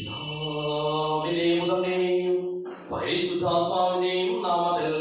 പിതാവിന്റെയും പുത്രന്റെയും പരിശുദ്ധാത്മാവിന്റെയും നാമത്തിൽ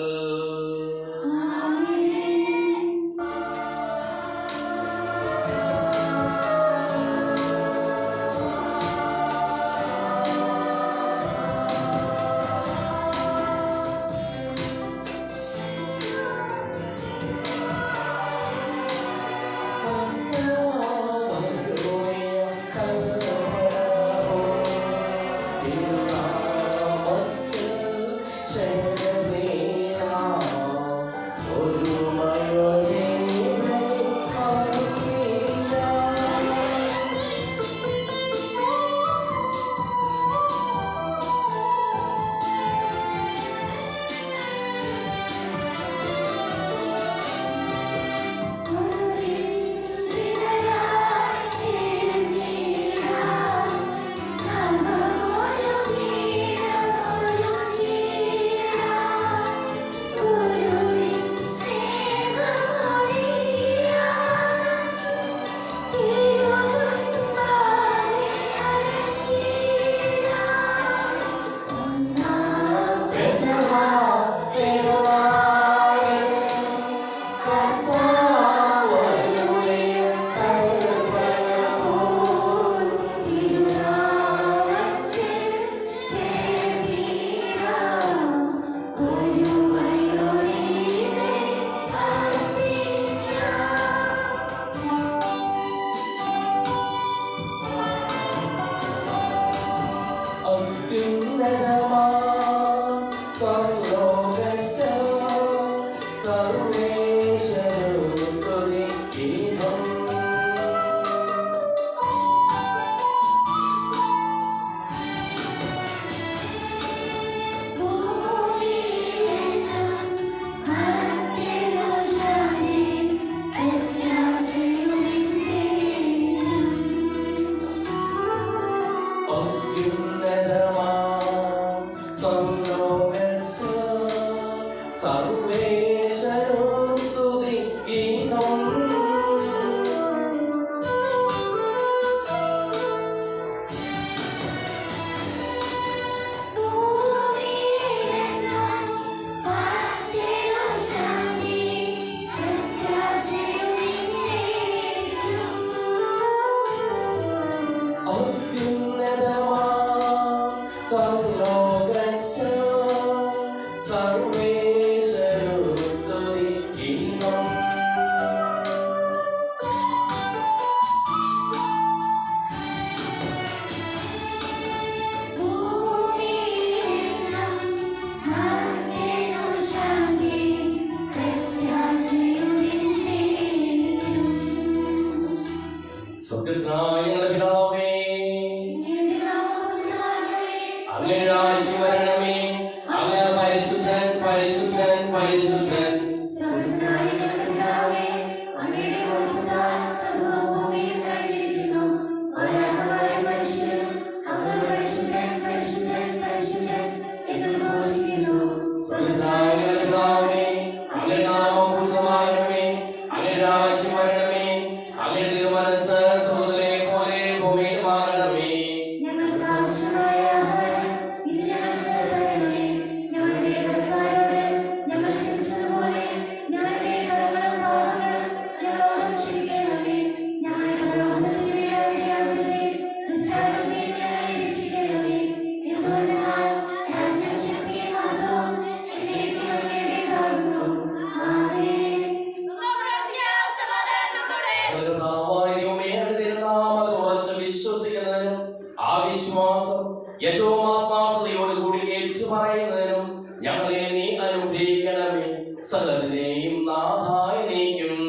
സകലതിനെയും നാഥായ നീക്കും.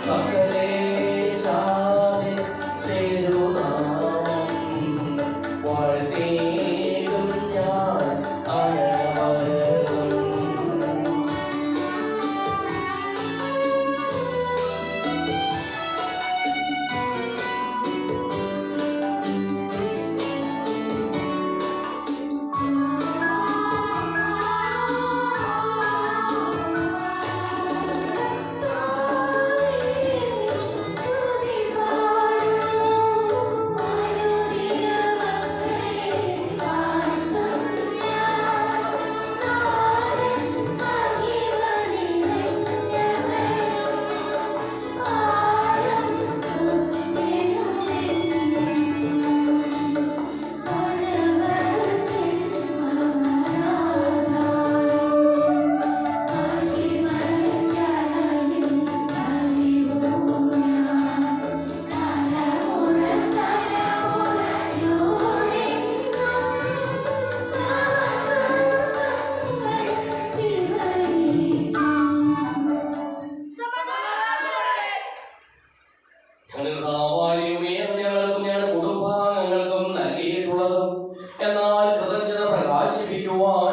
സകലേ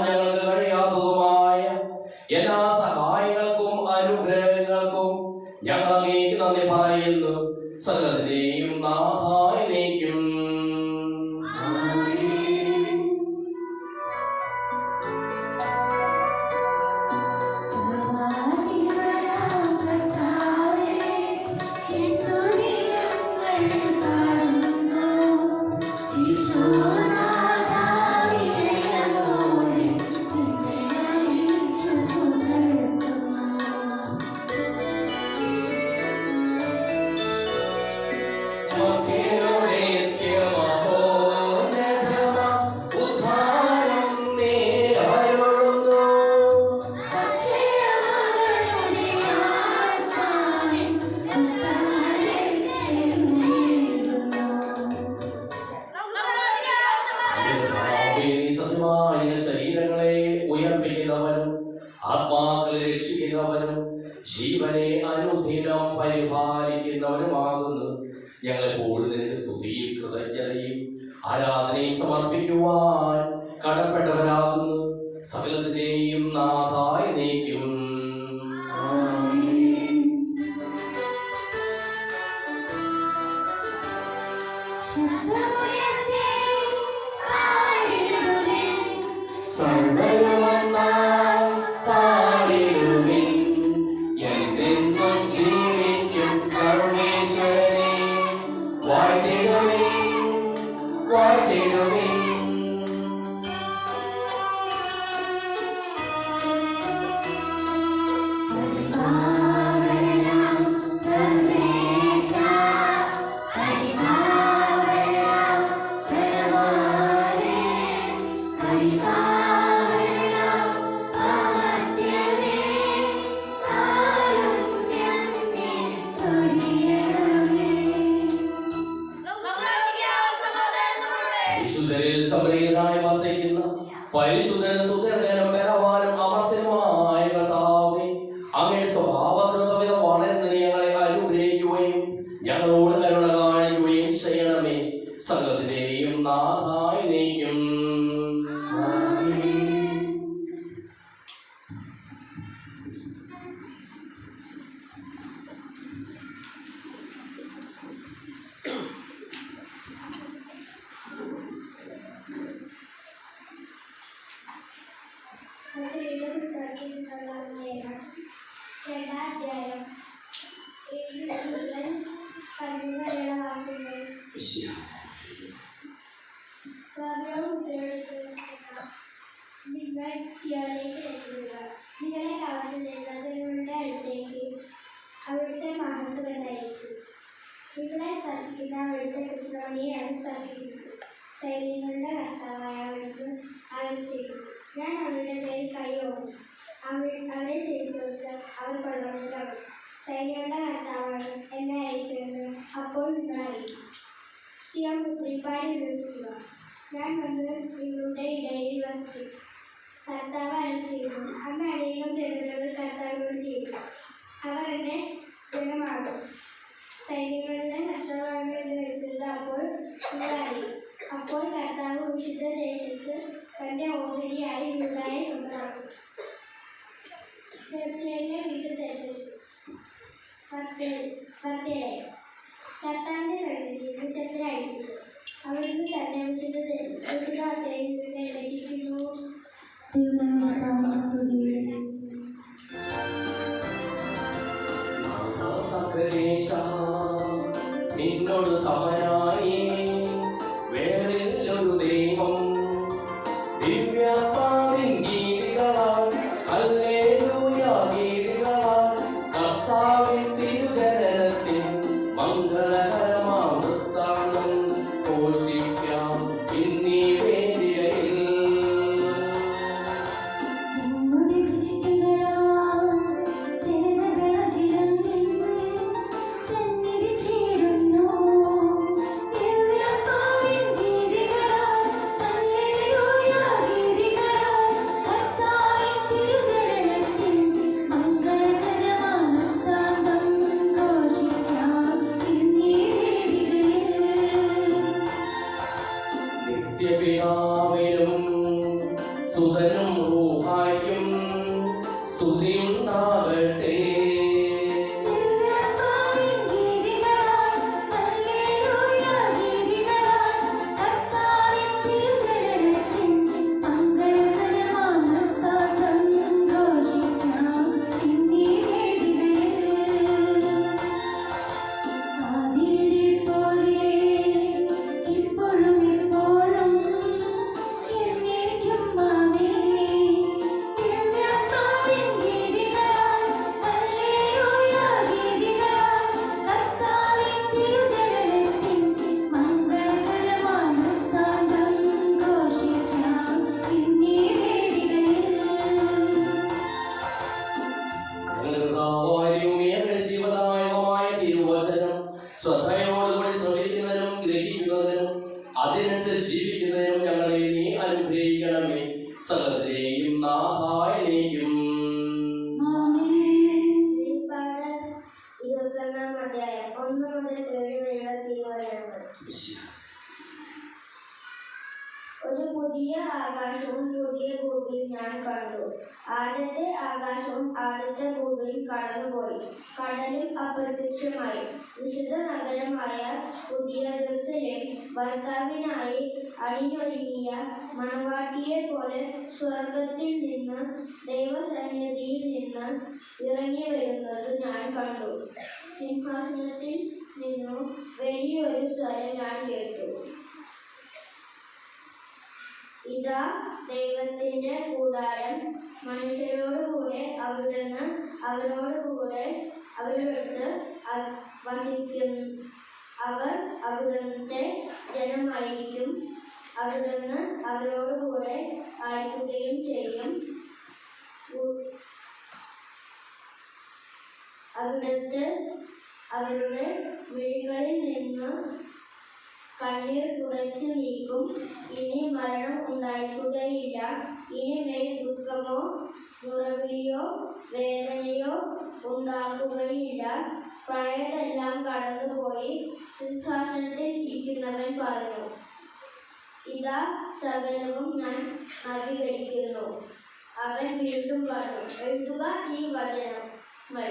ഞങ്ങൾക്ക് കഴിയാത്തതുമായ എല്ലാ സഹായങ്ങൾക്കും അനുഗ്രഹങ്ങൾക്കും ഞങ്ങൾ അങ്ങേക്ക് നന്ദി പറയുന്നു. സകലതിനെയും നാഥായി നീക്കും. ശരീരങ്ങളെ ഉയർപ്പിക്കുന്നവനും ആത്മാക്കളെ രക്ഷിക്കുന്നവനും ജീവനെ അനുദിനം പരിപാലിക്കുന്നവനുമാകുന്നു. ഞങ്ങളെപ്പോഴും നിനക്ക് സ്തുതിയും കൃതജ്ഞതയും ആരാധനയും സമർപ്പിക്കുവാൻ കടപ്പെട്ടവരാകുന്നു. സകലത്തിനെയും നാഥായി നീക്കും. പരിശുദ്ധനും സുതർഗനും ബലവാനും അമർത്യനുമായ കർത്താവേ, അങ്ങയുടെ സ്വഭാവത്തിനൊത്തവിധം വളരുന്ന ഞങ്ങളെ അനുഗ്രഹിക്കുകയും ഞങ്ങളോട് കരുണ കാണിക്കുകയും ചെയ്യണമേ. സകലത്തിനെയും നാഥായി നീക്കും. അവിടുത്തെ മഹത്വം എന്നറിയിച്ചു. നിങ്ങളെ സ്പർശിക്കുന്ന അവിടുത്തെ കൃഷ്ണമണിയാണ് സ്പർശിക്കുന്നത്. സൈന്യങ്ങളുടെ കർത്താവായ അവിടുന്ന് അരുൾ ചെയ്തു. ഞാൻ അവരുടെ പേരിൽ കൈയോങ്ങി അവരെ സേവിച്ചവർക്ക് അവർ കൊള്ളവരാകും. സൈന്യങ്ങളുടെ കർത്താവാണ് എന്നെ അയച്ചതെന്ന് അപ്പോൾ നിങ്ങൾ അറിയും. സിയോൻ പുത്രിപ്പാടി വിശ്വസിക്കുക. ഞാൻ വന്ന് നിങ്ങളുടെ ഇടയിൽ വസിക്കും. കർത്താവ് അരുൾ ചെയ്തു. അന്ന് അനേകം ജനതകൾ കർത്താവിനോട് ചെയ്തു. അവർ എന്നെ ജനമാകും. സൈന്യങ്ങളുടെ കർത്താവാണ് എന്ന് വിളിച്ചത് അപ്പോൾ നിങ്ങൾ അറിയും. അപ്പോൾ കർത്താവ് വിശുദ്ധ ദേശത്ത് തന്റെ ഓഹരിയായി യൂദായെ സ്വന്തമാക്കും. യെരൂശലേമിനെ വീണ്ടും തിരഞ്ഞെടുത്തു. കർത്താവിന്റെ സന്നിധിയിൽ വിശുദ്ധരായിരിക്കുന്നു. അവിടുന്ന് തന്നെ വിശുദ്ധാസയിൽ നിന്ന് എഴുന്നേറ്റിരിക്കുന്നു. നിന്നോട് സമനായി വേറെല്ലൊരു ദൈവം. ദിവ്യാത്മാവിൻ ഗീതികളാൽ ഹല്ലേലൂയ ഗീതികളാൽ കർത്താവിൻ തിരുജനനത്തിൽ മംഗളകരമാം വൃത്താന്തം ഘോഷിക്കാം ഇന്നീ വേദികയിൽ. റൂഹായ്ക്കും സ്തുതിയുണ്ടാകട്ടെ. ശ്രദ്ധയോടുകൂടി ശ്രമിക്കുന്നതിനും ഗ്രഹിക്കുന്നതിനും അതിനനുസരിച്ച് ജീവിക്കുന്നതിനും ഞങ്ങളെ നീ അനുഗ്രഹിക്കണമേ. സകലരെയും നാഥായനേക്കും. 21 അധ്യായം 1 മുതൽ 7 വരെയുള്ള തിരുവചനങ്ങൾ. ഒരു പുതിയ ആകാശവും പുതിയ ഭൂമിയും ഞാൻ കണ്ടു. ആദ്യത്തെ ആകാശവും ആദ്യത്തെ ഭൂമിയും കടന്നുപോയി, കടലും അപ്രത്യക്ഷമായി. വിശുദ്ധ നഗരമായ പുതിയ ജെറുസലേം ഭർത്താവിനായി അണിഞ്ഞൊരുങ്ങിയ മണവാട്ടിയെ പോലെ സ്വർഗത്തിൽ നിന്ന് ദൈവസന്നിധിയിൽ നിന്ന് ഇറങ്ങി വരുന്നത് ഞാൻ കണ്ടു. സിംഹാസനത്തിൽ നിന്നു വലിയൊരു സ്വരം ഞാൻ കേട്ടു. ഇതാ ദൈവത്തിന്റെ കൂടാരം, മനുഷ്യരോടുകൂടെ അവിടുന്ന് അവരോടൊത്ത് വസിക്കും. അവർ അവിടുത്തെ ജനമായിരിക്കും. അവിടുന്ന് അവരോടുകൂടെ ആയിരിക്കുകയും ചെയ്യും. അവിടുത്തെ അവരുടെ മിഴികളിൽ നിന്ന് കണ്ണീർ തുടച്ചു നീക്കും. ഇനി മരണം ഉണ്ടായിരിക്കുകയില്ല. ഇനിമേൽ ദുഃഖമോ മുറവിളിയോ വേദനയോ ഉണ്ടാകുകയില്ല. പഴയതെല്ലാം കടന്നുപോയി. സിംഹാസനത്തിൽ ഇരിക്കുന്നവൻ പറഞ്ഞു, ഇതാ സകലവും ഞാൻ നവീകരിക്കുന്നു. അവൻ വീണ്ടും പറഞ്ഞു, എഴുതുക ഈ വചനങ്ങൾ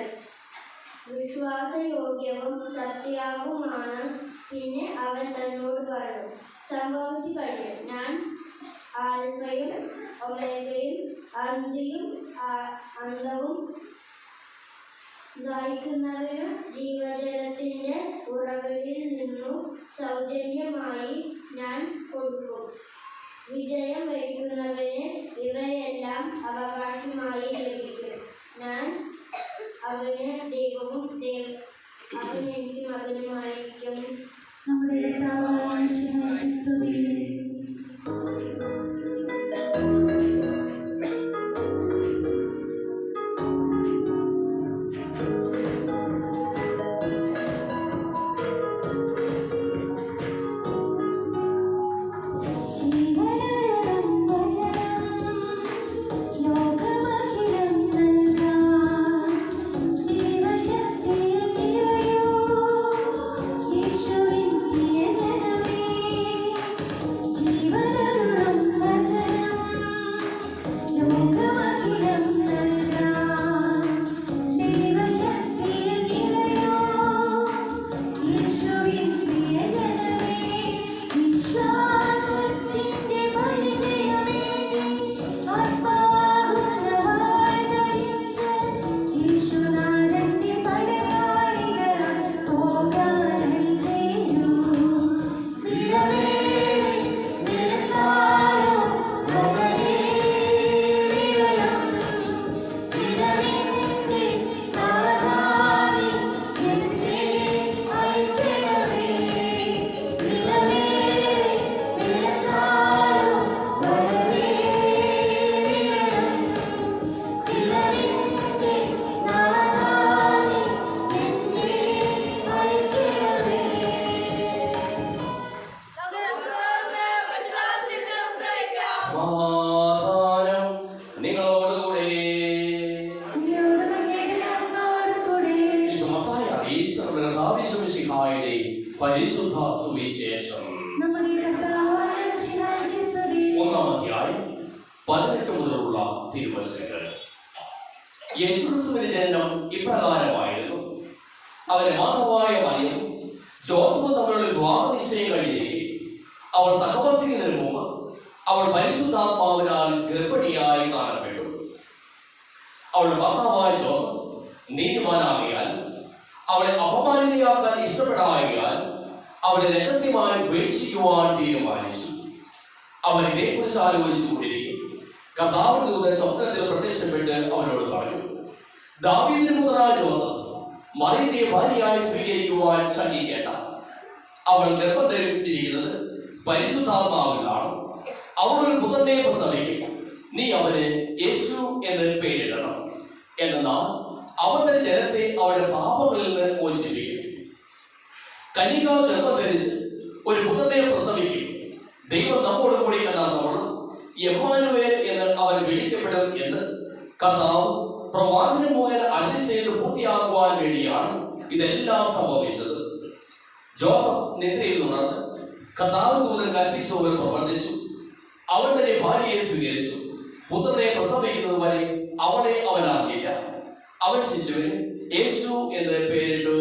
വിശ്വാസയോഗ്യവും സത്യവുമാണ്. പിന്നെ അവൻ എന്നോട് പറഞ്ഞു, സംഭവിച്ചു കഴിഞ്ഞു. ഞാൻ ആൽഫയും ഒമേഗയും ആദ്യവും അന്തവും, ദാഹിക്കുന്നവനും ജീവജലത്തിന്റെ ഉറവിൽ നിന്നു സൗജന്യമായി ഞാൻ കൊടുക്കും. വിജയം വരിക്കുന്നവന് ഇവയെല്ലാം അവകാശമായി ലഭിക്കും. ഞാൻ അവന് ദൈവവും അവൻ എനിക്ക് മകനുമായിരിക്കും. നമ്മുടെ കർത്താവായ യേശുവിനെ സ്തുതി. പരിശുദ്ധ സുവിശേഷം. 1-ാം അധ്യായം 18 മുതലുള്ള നിന്നുള്ള തിരുവചനങ്ങൾ. യേശുക്രിസ്തുവിന്റെ ജനനം ഇപ്രകാരമായിരുന്നു. അവന്റെ മാതാവായ മറിയം ജോസഫ് തമ്മിലുള്ള വിവാഹ നിശ്ചയം കഴിഞ്ഞിരിക്കെ അവൾ സഹവസിക്കുന്നതിന് മുമ്പ് അവൾ പരിശുദ്ധാത്മാവിനാൽ ഗർഭിണിയായി കാണപ്പെട്ടു. അവളുടെ ഭർത്താവായ ജോസഫ് നീതിമാനാകിയാൽ അവളെ അപമാനിതയാക്കാൻ ഇഷ്ടപ്പെടാകിയാൽ അവളെ രഹസ്യമായി ഉപേക്ഷിക്കുവാൻ തീരുമാനിച്ചു. അവൻ ഇതേക്കുറിച്ച് ആലോചിച്ചുകൊണ്ടിരിക്കും കർത്താവിന്റെ ദൂതൻ സ്വപ്നത്തിൽ പ്രത്യക്ഷപ്പെട്ട് അവനോട് പറഞ്ഞു, ദാവീദിന്റെ പുത്രനായ ജോസഫ് മറിയത്തെ ഭാര്യയായി സ്വീകരിക്കുവാൻ ശങ്കിക്കേണ്ട. അവൾ ഗർഭം ധരിച്ചിരിക്കുന്നത് പരിശുദ്ധാത്മാവിലാണ്. അവളൊരു പുത്രനെ പ്രസവിക്കും. നീ അവന് യേശു എന്ന് പേരിടണം. എന്നാൽ അവന്റെ ജനത്തെ അവരുടെ പാപങ്ങളിൽ നിന്ന് മോചിപ്പിക്കും. കന്യക ഗർഭം ധരിച്ച് ഒരു പുത്രനെ പ്രസവിക്കും. ദൈവം നമ്മോട് കൂടി എന്നർത്ഥമുള്ള എമ്മാനുവേൽ എന്ന് അവൻ വിളിക്കപ്പെടും എന്ന് കർത്താവ് പ്രവാചകൻ മുഖേന അരുളി ചെയ്ത് പൂർത്തിയാക്കുവാൻ വേണ്ടിയാണ് ഇതെല്ലാം സംഭവിച്ചത്. ജോസഫ് നിദ്രയിൽ ഉണർന്ന് കർത്താവ് ദൂതൻ കൽപ്പിച്ചവർ പ്രവർത്തിച്ചു. അവൻ തന്നെ ഭാര്യയെ സ്വീകരിച്ചു. പുത്രനെ പ്രസവിക്കുന്നത് വരെ അവളെ അവൻ അറിയില്ല. അവൻ ശിശുവിന് യേശു എന്ന് പേരിട്ടു.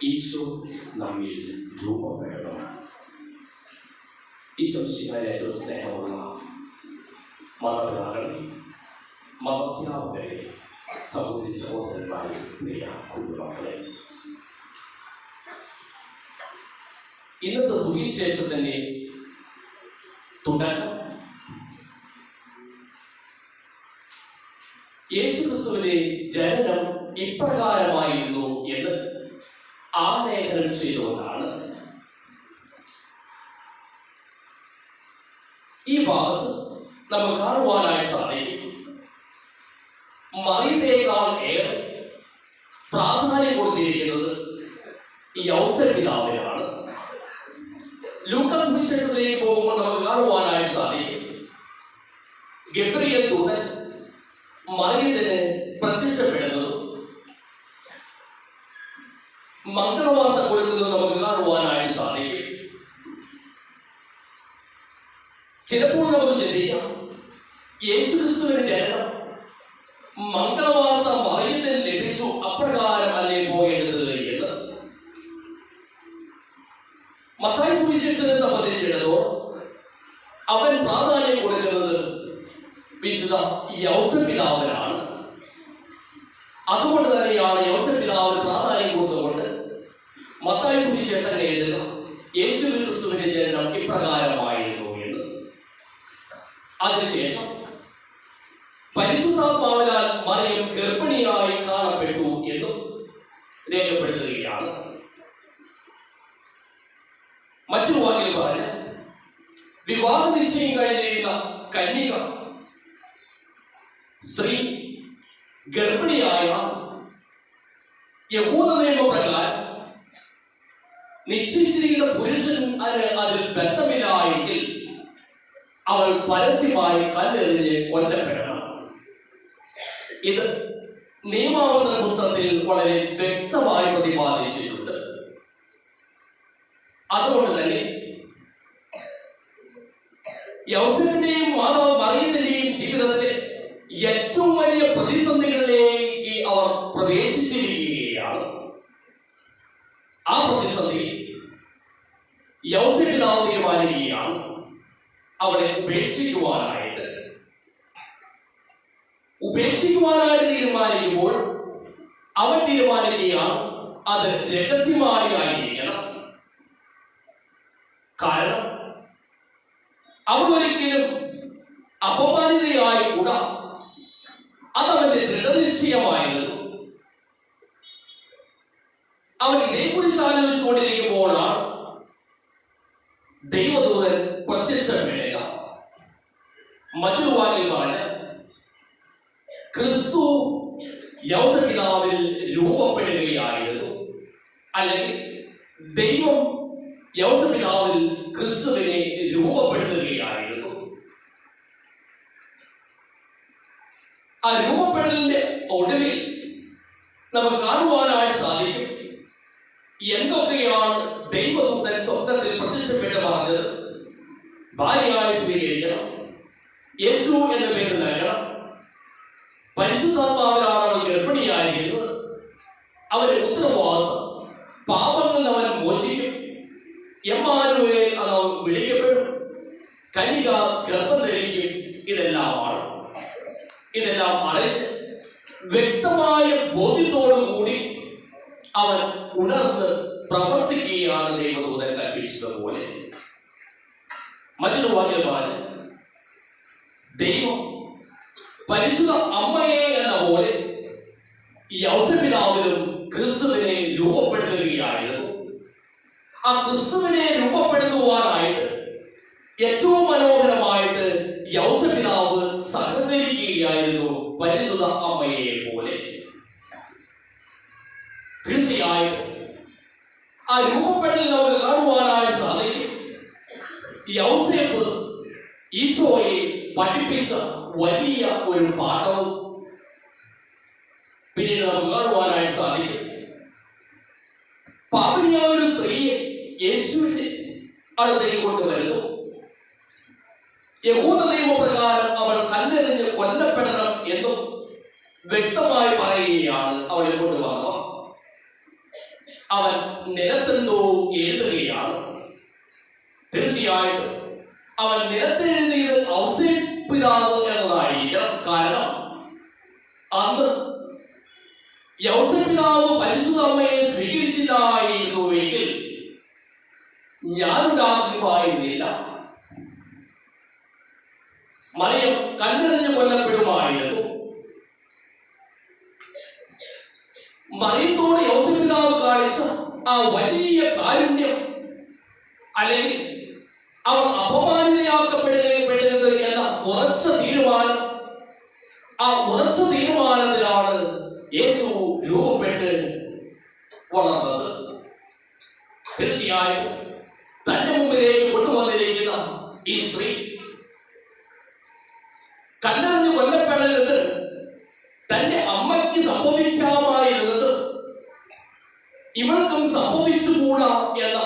ഈശോ നമ്മിൽ രൂപപ്പെടണം. ഈശോ ശിവന്റെ സ്നേഹമുള്ള മാതാപിതാക്കളെ, മതാധ്യാപകരെ, സഹോദരി സഹോദരന്മാരെ, പ്രിയ കുടുംബങ്ങളെ, ഇന്നത്തെ സുവിശേഷത്തിന്റെ തുടക്കം യേശുക്രിസ്തുവിന്റെ ജനനം ഇപ്രകാരമായിരുന്നു എന്ന് ആലേഖനം ചെയ്തുകൊണ്ടാണ്. ഈ ഭാഗത്ത് നമുക്ക് കാണുവാനായി സാധിക്കും മറിയത്തേക്കാൾ ഏറെ പ്രാധാന്യം കൊടുത്തിരിക്കുന്നത് ഈ ഔസേപ്പ് പിതാവിനാണ്. ലൂക്കാസ് സുവിശേഷത്തിലേക്ക് പോകുമ്പോൾ നമുക്ക് കാണുവാനായി സാധിക്കും ഗബ്രിയേൽ ദൂതൻ മറിയത്തിന് പ്രത്യക്ഷപ്പെടുന്നതും മംഗളവാർത്ത കൊടുക്കുന്നത് നമുക്ക് കാണുവാനായി സാധിക്കും. ചിലപ്പോൾ നമുക്ക് ചിന്തിക്കാം, യേശുക്രിസ്തുവിന്റെ ജനനം മംഗളവാർത്ത മറിയത്തിന് ലഭിച്ചു, അപ്രകാരം അല്ലേ പോകേണ്ടത് എന്ന്. മത്തായി സുവിശേഷത്തെ സംബന്ധിച്ചിടത്തോളം അവൻ പ്രാധാന്യം കൊടുക്കുന്നത് വിശുദ്ധ യൗസേപ്പ് പിതാവിനാണ്. അതുകൊണ്ട് തന്നെയാണ് യൗസേപ്പ് പിതാവിന് പ്രാധാന്യം കൊടുത്തുകൊണ്ട് മത്തായി സുവിശേഷം എഴുതുക യേശു ക്രിസ്തുവിന്റെ ജനനം ഇപ്രകാരമായിരുന്നു എന്ന്. അതിനുശേഷം പരിശുദ്ധാത്മാവിനാൽ മറിയം ഗർഭിണിയായി കാണപ്പെട്ടു എന്നും രേഖപ്പെടുത്തുകയാണ്. മറ്റൊരു വാക്കിൽ പറഞ്ഞ വിവാഹ നിശ്ചയം കഴിഞ്ഞിരുന്ന കന്യക സ്ത്രീ ഗർഭിണിയായ യഹൂദ നിയമപ്രകാരം നിശ്ചയിച്ചിരിക്കുന്ന പുരുഷൻ അതിൽ ബന്ധമില്ലായെങ്കിൽ അവൾ പരസ്യമായി കല്ലെറിഞ്ഞ് കൊല്ലപ്പെടണം. ഇത് നിയമാവർത്തന പുസ്തകത്തിൽ വളരെ വ്യക്തമായി പ്രതിപാദിച്ചിട്ടുണ്ട്. അതുകൊണ്ട് തന്നെ യൗസേപ്പിന്റെയും മാതാവ് മറിയത്തിന്റെയും ജീവിതത്തിലെ ഏറ്റവും വലിയ പ്രതിസന്ധികളിലേക്ക് അവർ പ്രവേശിച്ചിരിക്കുകയാണ്. ആ പ്രതിസന്ധി യൗസേപ്പ് പിതാവ് തീരുമാനിക്കുകയാണ് അവളെ ഉപേക്ഷിക്കുവാനായിട്ട് തീരുമാനിക്കുമ്പോൾ അവൻ തീരുമാനിക്കുകയാണ് അത് രഹസ്യമായി ആയിരിക്കണം. കാരണം അവൾ ഒരിക്കലും അപമാനിതയായി കൂടാ. അതവന്റെ ദൃഢനിശ്ചയമായിരുന്നു. അവൻ ഇതേക്കുറിച്ച് ആലോചിച്ചുകൊണ്ടിരിക്കുമ്പോഴാണ് ദൈവദൂതൻ പ്രത്യക്ഷപ്പെടുക. മറ്റൊരു വാക്കിൽ പറഞ്ഞ ക്രിസ്തു യൗസേപ്പ് പിതാവിൽ രൂപപ്പെടുകയായിരുന്നു. അല്ലെങ്കിൽ ദൈവം യൗസേപ്പ് പിതാവിൽ ക്രിസ്തുവിനെ രൂപപ്പെടുത്തുകയായിരുന്നു. ആ രൂപപ്പെടലിന്റെ ഒടുവിൽ നമുക്ക് കാണുവാനായിട്ട് സാധിക്കും എന്തൊക്കെയാണ് ദൈവദൂതൻ സ്വപ്നത്തിൽ പ്രത്യക്ഷപ്പെട്ട് പറഞ്ഞത്. ഭാര്യയായി സ്വീകരിക്കണം, യേശു എന്ന പേര് നൽകണം, പരിശുദ്ധാത്മാവിലാണ് അവൻ ഗർഭിണിയായിരിക്കുന്നത്, അവന്റെ ഉത്തരവാദിത്വം, പാപങ്ങൾ അവൻ മോചിക്കും, എമ്മാനുവേൽ അത് അവൻ വിളിക്കപ്പെടും, കന്യക ഗർഭം ധരിക്കും. ഇതെല്ലാം അറിഞ്ഞ് വ്യക്തമായ ബോധ്യത്തോടുകൂടി അവൻ ഉണർന്ന് പ്രവർത്തിക്കുകയാണ് ദൈവദൂതൻ കൽപ്പിച്ചതുപോലെ. മറ്റൊരു വാക്യം പറഞ്ഞ് ദൈവം പരിശുദ്ധ അമ്മയെ എന്ന പോലെ യൗസപിതാവിലും ക്രിസ്തുവിനെ രൂപപ്പെടുത്തുകയായിരുന്നു. ആ ക്രിസ്തുവിനെ രൂപപ്പെടുത്തുവാനായിട്ട് ഏറ്റവും മനോഹരമായിട്ട് യൗസപിതാവ് സഹകരിക്കുകയായിരുന്നു പരിശുദ്ധ അമ്മയെ പോലെ. തീർച്ചയായിട്ടും ആ രൂപപ്പെടൽ നമുക്ക് കാണുവാനായിട്ട് സാധിക്കും. യൗസേപ്പ് ഈശോയെ പഠിപ്പിച്ച വലിയ ഒരു പാഠവും പിന്നീട് നമുക്ക് കാണുവാനായിട്ട് സാധിക്കും. പാപിനിയായ ഒരു സ്ത്രീയെ യേശുവിന്റെ അടുത്തേക്ക് കൊണ്ടുവരുന്നു. യഹൂദ നിയമപ്രകാരം അവൾ കല്ലെറിഞ്ഞ് കൊല്ലപ്പെടണം എന്നും വ്യക്തമായി പറയുകയാണ് അവളെ കൊണ്ടുവന്നവർ. അവൻ നിലത്തെന്തോ എഴുതുകയാണ്. തീർച്ചയായിട്ടും അവൻ നിലത്തെഴുതിയത് ഔസേപ്പിതാവ് എന്നതായിരിക്കണം. കാരണം അന്ന് യൗസേപ്പിതാവ് പരിശുദ്ധ അമ്മയെ സ്വീകരിച്ചില്ലായിരുന്നുവെങ്കിൽ ഞാനുണ്ടാകുമായിരുന്നില്ല. മറിയം കല്ലെറിഞ്ഞ് കൊല്ലപ്പെടുമായിരുന്നു. മറിയത്തോട് യൗസേപ്പിതാവ് കാണിച്ച ആ വലിയ കാരുണ്യം, അല്ലെങ്കിൽ അവർ അപമാനിതയാക്കപ്പെടരുത് എന്ന ഉറച്ച തീരുമാനം, ആ ഉറച്ച തീരുമാനത്തിലാണ് യേശു രൂപപ്പെട്ട് വളർന്നത്. തീർച്ചയായും തന്റെ മുമ്പിലേക്ക് കൊണ്ടുവന്നിരിക്കുന്ന ഈ സ്ത്രീ കല്ലെറിഞ്ഞ് കൊല്ലപ്പെടരുത്, തന്റെ അമ്മയ്ക്ക് സംഭവിക്കാമായിരുന്നത് ഇവൾക്കും സംഭവിച്ചുകൂടാ എന്ന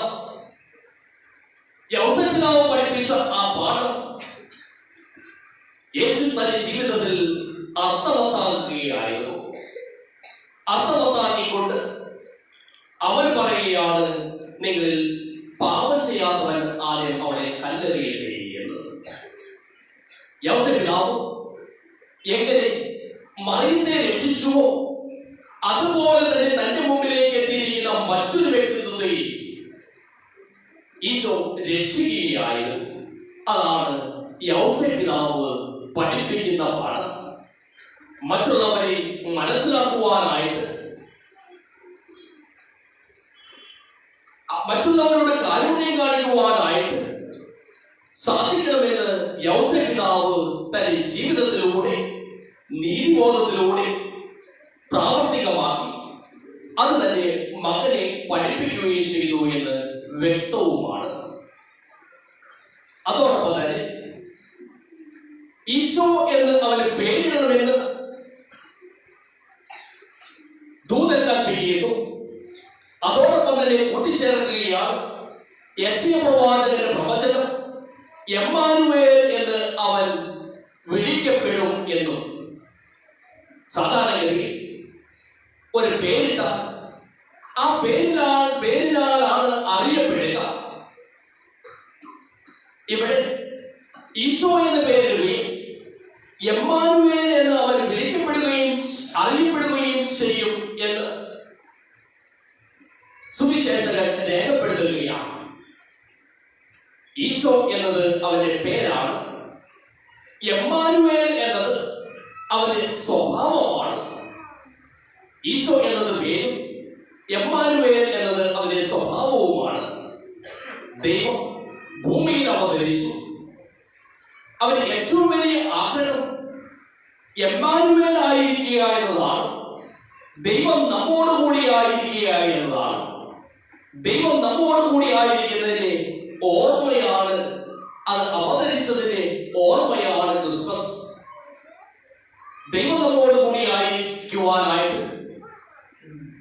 യൗസേപ്പിതാവ് പഠിപ്പിച്ച ആ പാഠം യേശു തന്റെ ജീവിതത്തിൽ അർത്ഥവത്താക്കുകയായിരുന്നു. അർത്ഥവത്താക്കിക്കൊണ്ട് അവൻ പറയുകയാണ്, നിങ്ങളിൽ പാപം ചെയ്യാത്തവൻ ആദ്യം അവളെ കല്ലെറിയട്ടെ എന്ന്. യൗസേപ്പിതാവ് എങ്ങനെ മറിയത്തെ രക്ഷിച്ചുവോ അതുപോലെ തന്നെ തന്റെ മുമ്പിലേക്ക് എത്തിയിരിക്കുന്ന മറ്റൊരു വ്യക്തിത്വത്തെയും ഈശോ രക്ഷിക്കുകയായിരുന്നു. അതാണ് യൗസേപ്പിതാവ് പഠിപ്പിക്കുന്ന പാഠം. മറ്റുള്ളവരെ മനസ്സിലാക്കുവാനായിട്ട്, മറ്റുള്ളവരോട് കാരുണ്യം കാണിക്കുവാനായിട്ട് സാധിക്കണമെന്ന് യൗസേപ്പിതാവ് തന്റെ ജീവിതത്തിലൂടെ നീതിബോധത്തിലൂടെ പ്രാവർത്തികമാക്കി അത് തന്നെ മകനെ പഠിപ്പിക്കുകയും ചെയ്തു എന്ന് വ്യക്തവുമാണ്. അതോടൊപ്പം തന്നെ ഈശോ എന്ന് അവന് പേരിടണമെന്ന് ദൂതൻ കൽപ്പിക്കുന്നു. അതോടൊപ്പം തന്നെ കൂട്ടിച്ചേർക്കുകയാണ് യെശയ്യാ പ്രവാചകന്റെ പ്രവചനം, എമ്മാനുവേൽ എന്ന് അവൻ വിളിക്കപ്പെടും എന്നും. സാധാരണഗതിയിൽ ഒരു പേരിട്ട ആ പേരിനാലാണ് അറിയപ്പെടുക. ഇവിടെ ഈശോ എന്ന് പേരിടുകയും എമ്മാനുവേൽ എന്ന് അവൻ വിളിക്കപ്പെടുകയും അറിയപ്പെടുകയും ചെയ്യും എന്ന് സുവിശേഷകൻ രേഖപ്പെടുത്തുകയാണ്. ഈശോ എന്നത് അവന്റെ പേരാണ്, എമ്മാനുവേൽ എന്നത് അവന്റെ സ്വഭാവമാണ്. ഈശോ എന്നത് പേരും എമ്മാനുവേൽ എന്നത് അവന്റെ സ്വഭാവവുമാണ്. ദൈവം ഭൂമിയിൽ അവതരിച്ചു. അവന്റെ ഏറ്റവും വലിയ ആഗ്രഹം എമ്മാനുവേൽ ആയിരിക്കുക എന്നതാണ്. ദൈവം നമ്മോടുകൂടി ആയിരിക്കുക എന്നതാണ്. ദൈവം നമ്മോടുകൂടി ആയിരിക്കുന്നതിന്റെ ഓർമ്മയാണ്, അത് അവതരിച്ചതിന്റെ ഓർമ്മയാണ് ക്രിസ്മസ്. ദൈവം നമ്മോട് കൂടിയായിരിക്കുവാനായിട്ട്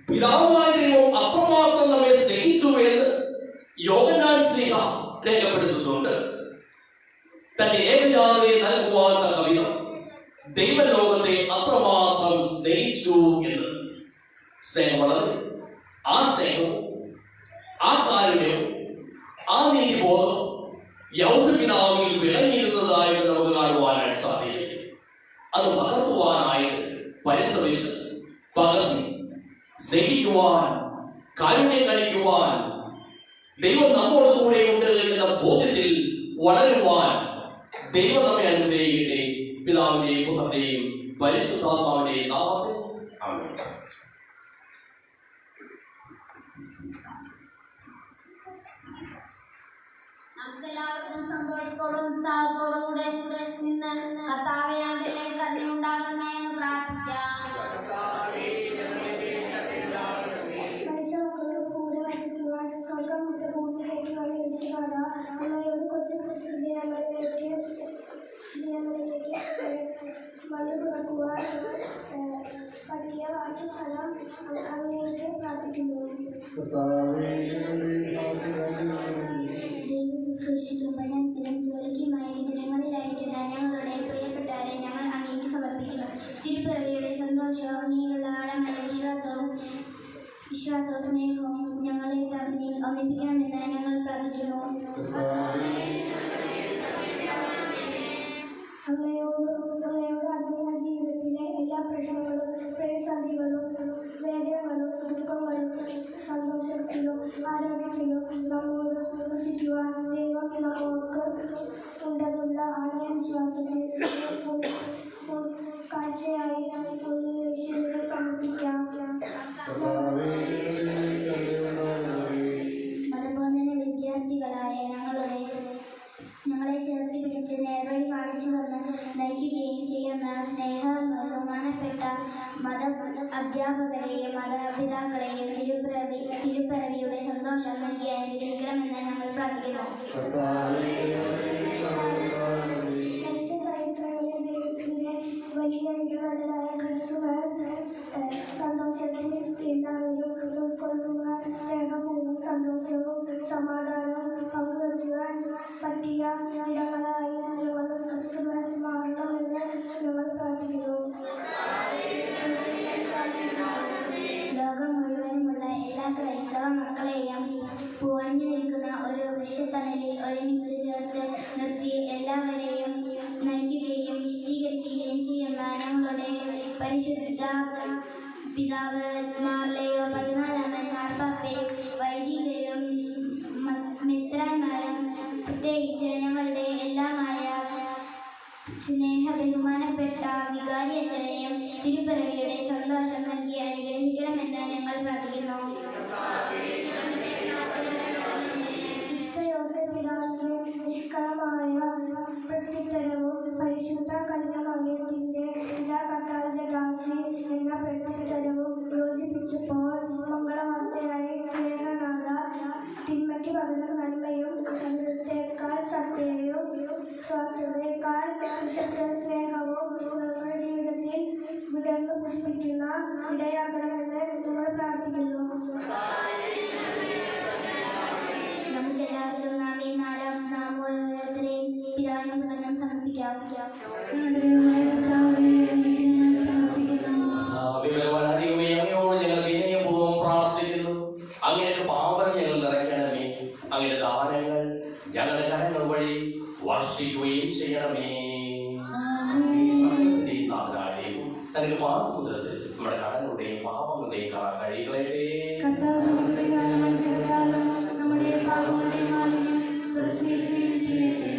പിതാവായ ദൈവം അത്രമാത്രം നമ്മെ സ്നേഹിച്ചു എന്ന് യോഹന്നാൻ ശ്ലീഹ രേഖപ്പെടുത്തുന്നുണ്ട്. തന്റെ ഏകജാതയെ നൽകുവാൻ തക്കവിധം ദൈവലോകത്തെ അത്രമാത്രം സ്നേഹിച്ചു എന്ന്. സ്നേഹമുള്ളത് ആ സ്നേഹവും ആ കാരുണ്യവും ആ നീതിബോധവും യൗസപിതാവിൽ വിളങ്ങിയിരുന്നതായിട്ട് നമുക്ക് കാണുവാനായിട്ട് സാധിക്കും. അത് പകർത്തുവാനായിട്ട് പരിശ്രമിച്ച് പകർത്തി സ്നേഹിക്കുവാൻ, കാരുണ്യം കാണിക്കുവാൻ, ദൈവം നമ്മോട് കൂടെയുണ്ട് എന്ന ബോധ്യത്തിൽ വളരുവാൻ ദൈവം നമ്മെ അനുഗ്രഹിക്കട്ടെ. പിതാവിന്റെയും പുത്രന്റെയും പരിശുദ്ധാത്മാവിന്റെയും നാമത്തിൽ ആമേൻ. നമുക്കെല്ലാവർക്കും സന്തോഷത്തോടും ഉത്സാഹത്തോടും കൂടെ നിന്ന് കർത്താവേ ഞങ്ങളുടെ കരുണയുണ്ടാകണമേ എന്ന് പ്രാർത്ഥിക്കാം. മനുഷ്യമക്കളോട് കൂടെ വസിക്കുവാൻ സ്വർഗം വിട്ട് ഭൂമിയിലേക്ക് വന്ന യേശുനാഥ, അങ്ങയോട് കൊച്ചു ജനങ്ങളിലേക്ക് വന്നു തുറക്കുവാൻ പറ്റിയ വാസസ്ഥലം അങ്ങേക്ക് പ്രാർത്ഥിക്കുന്നു. ദൈവ ശുശ്രൂഷയ്ക്കും പഠനത്തിനും ജോലിക്കുമായി ദിനങ്ങളിലായിരിക്കുന്ന ഞങ്ങളുടെ പ്രിയപ്പെട്ടവരെ ഞങ്ങൾ അങ്ങേക്ക് സമർപ്പിക്കുന്നു. തിരുപ്പിറവിയുടെ സന്തോഷവും നീയുള്ള ആഴമായ വിശ്വാസവും സ്നേഹവും ഞങ്ങളെ തമ്മിൽ ഒന്നിപ്പിക്കണമെന്ന് ഞങ്ങൾ പ്രാർത്ഥിക്കുന്നു. അങ്ങയോട് അങ്ങയുടെ ജീവിതത്തിലെ എല്ലാ പ്രശ്നങ്ങളും, പ്രതിസന്ധികളും, വേദനകളും, ദുഃഖങ്ങളും, സന്തോഷത്തിലും ആരോഗ്യത്തിലും നമ്മോട് വസിക്കുവാൻ ദൈവം നമുക്ക് ഉണ്ടെന്നുള്ള ആഴമായ വിശ്വാസത്തിൽ കാഴ്ചയായി യേശുവിനെ സമർപ്പിക്കാം. മതബോധന വിദ്യാർത്ഥികളായ ഞങ്ങളെ ചേർത്ത് പിടിച്ച് നേർവഴി കാണിച്ചു തന്ന് നയിക്കുകയും ചെയ്യുന്ന ബഹുമാനപ്പെട്ട അധ്യാപകരെയും മാതാപിതാക്കളെയും തിരുപ്പിറവിയുടെ സന്തോഷം നൽകി അനുഗ്രഹിക്കണമെന്ന് ഞങ്ങൾ പ്രാർത്ഥിക്കുന്നു. മനുഷ്യ ചരിത്രങ്ങളിലെ ദൈവത്തിന്റെ വലിയ ഇടപെടലായ ക്രിസ്തുമസ് സന്തോഷത്തിൽ എല്ലാവരും ഉൾക്കൊള്ളുവാൻ, സ്നേഹവും സന്തോഷവും സമാധാനവും പങ്കുവയ്ക്കുവാൻ പറ്റിയ ഇടങ്ങളായി ഞങ്ങൾ ക്രിസ്തുമസ് മാറണമെന്ന് ഞങ്ങൾ പ്രാർത്ഥിക്കുന്നു. ലോകം മുഴുവനുമുള്ള എല്ലാ ക്രൈസ്തവ മക്കളെയും പൂവണിഞ്ഞു നിൽക്കുന്ന ഒരു വൃക്ഷത്തണലിൽ ഒരുമിച്ച് ചേർത്ത് നിർത്തി എല്ലാവരെയും നയിക്കുകയും വിശദീകരിക്കുകയും ചെയ്യുന്ന ഞങ്ങളുടെ പരിശുദ്ധ പിതാവ് മാർ ലിയോ 14 മാർപ്പാപ്പയും വൈദികരും മെത്രാന്മാരും പ്രത്യേകിച്ച് ഞങ്ങളുടെ എല്ലാമായ ബഹുമാനപ്പെട്ട വികാരിയച്ഛനെയും തിരുപ്പിറവിയുടെ സന്തോഷം നൽകി അനുഗ്രഹിക്കണമെന്ന് ഞങ്ങൾ പ്രാർത്ഥിക്കുന്നു. നിഷ്കളമായ പ്രത്യുത്തരവും പരിശുദ്ധ കന്യാമറിയത്തിന്റെ പിതാ കർത്താവിന്റെ ദാസി എന്ന പ്രത്യുത്തരവും യോജിപ്പിച്ചപ്പോൾ മംഗളവാർത്തയായി സ്നേഹനാഥ, തിന്മയ്ക്ക് പകരം നന്മയും, സത്യത്തെക്കാൾ സത്യവും സ്വാർത്ഥതയേക്കാൾ വിശുദ്ധ സ്നേഹവും നമ്മുടെ ജീവിതത്തിൽ വിടർന്നു പുഷ്പിക്കുന്ന ഇടയാക്കണമെന്ന് നമ്മൾ പ്രാർത്ഥിക്കുന്നു. നമുക്കെല്ലാവർക്കും നാമോദരത്തെയും പിതാവിനും പുത്രനും സമർപ്പിക്കാം. അങ്ങനെ പാപം ഞങ്ങൾ നിറയ്ക്കണമേ. അങ്ങനെ ദാനങ്ങൾ ഞങ്ങളുടെ കരങ്ങൾ വഴി വർഷിക്കുകയും ചെയ്യണമേ. തന്റെ മാസമുദ്രത്തിൽ നമ്മുടെ കടങ്ങളുടെയും പാപങ്ങളുടെയും കഴികളെ നമ്മുടെ പാപങ്ങളുടെ മാലിന്യം തുറസ്സുകയും ചെയ്യട്ടെ.